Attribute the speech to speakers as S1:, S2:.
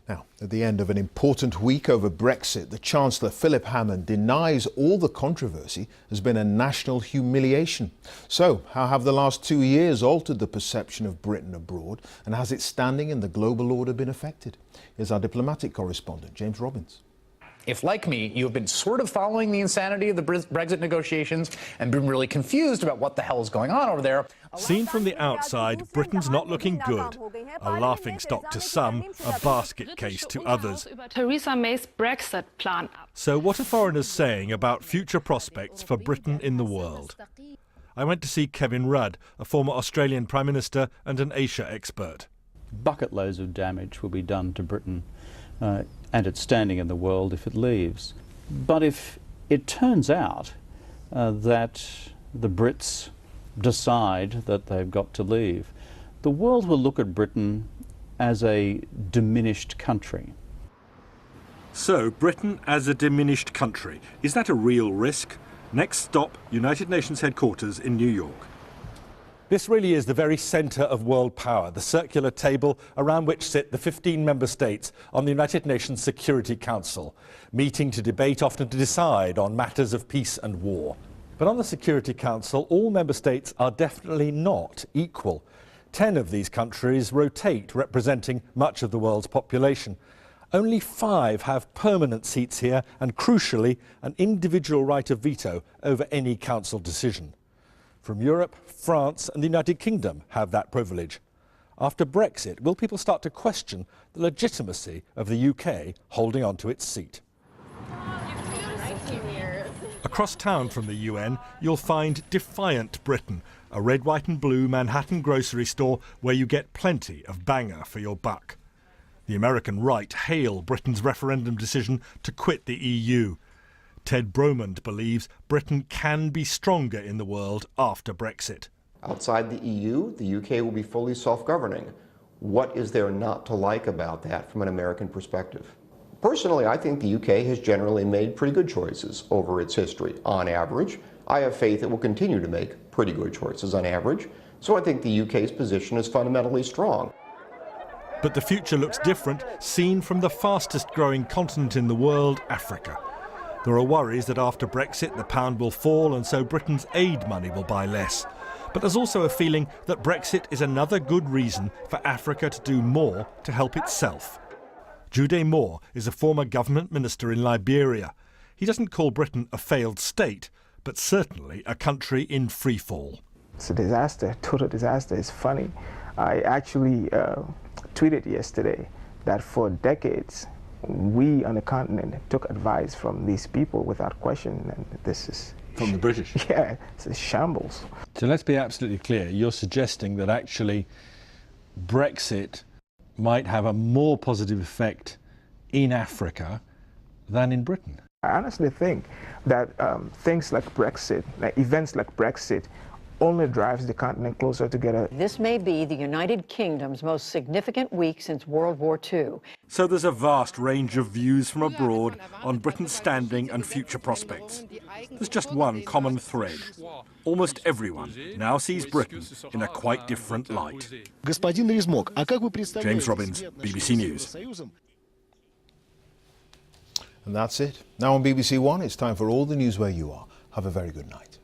S1: Now, at the end of an important week over Brexit, the Chancellor Philip Hammond denies all the controversy has been a national humiliation. So, how have the last 2 years altered the perception of Britain abroad, and has its standing in the global order been affected? Here's our diplomatic correspondent, James Robbins.
S2: If, like me, you have been sort of following the insanity of the Brexit negotiations and been really confused about what the hell is going on over there.
S3: Seen from the outside, Britain's not looking good. A laughingstock to some, a basket case to others.
S4: Theresa May's Brexit plan.
S3: So what are foreigners saying about future prospects for Britain in the world? I went to see Kevin Rudd, a former Australian Prime Minister and an Asia expert.
S5: Bucket loads of damage will be done to Britain and its standing in the world if it leaves. But if it turns out that the Brits decide that they've got to leave, the world will look at Britain as a diminished country.
S3: So, Britain as a diminished country. Is that a real risk? Next stop, United Nations headquarters in New York. This really is the very centre of world power, the circular table around which sit the 15 member states on the United Nations Security Council, meeting to debate, often to decide on matters of peace and war. But on the Security Council, all member states are definitely not equal. 10 of these countries rotate, representing much of the world's population. Only 5 have permanent seats here and, crucially, an individual right of veto over any council decision. From Europe, France and the United Kingdom have that privilege. After Brexit, will people start to question the legitimacy of the UK holding on to its seat? Across town from the UN, you'll find Defiant Britain, a red, white and blue Manhattan grocery store where you get plenty of banger for your buck. The American right hail Britain's referendum decision to quit the EU. Ted Bromond believes Britain can be stronger in the world after Brexit.
S6: Outside the EU, the UK will be fully self-governing. What is there not to like about that from an American perspective? Personally, I think the UK has generally made pretty good choices over its history. On average, I have faith it will continue to make pretty good choices on average. So I think the UK's position is fundamentally strong.
S3: But the future looks different, seen from the fastest growing continent in the world, Africa. There are worries that after Brexit the pound will fall and so Britain's aid money will buy less. But there's also a feeling that Brexit is another good reason for Africa to do more to help itself. Jude Moore is a former government minister in Liberia. He doesn't call Britain a failed state, but certainly a country in free fall.
S7: It's a disaster, total disaster. It's funny. I actually tweeted yesterday that for decades we on the continent took advice from these people without question, and this is...
S8: From the British?
S7: Yeah, it's a shambles.
S8: So let's be absolutely clear. You're suggesting that actually Brexit might have a more positive effect in Africa than in Britain?
S7: I honestly think that things like Brexit, like events like Brexit, only drives the continent closer together.
S9: This may be the United Kingdom's most significant week since World War II.
S3: So there's a vast range of views from abroad on Britain's standing and future prospects. There's just one common thread. Almost everyone now sees Britain in a quite different light. James Robbins, BBC News.
S1: And that's it. Now on BBC One, it's time for all the news where you are. Have a very good night.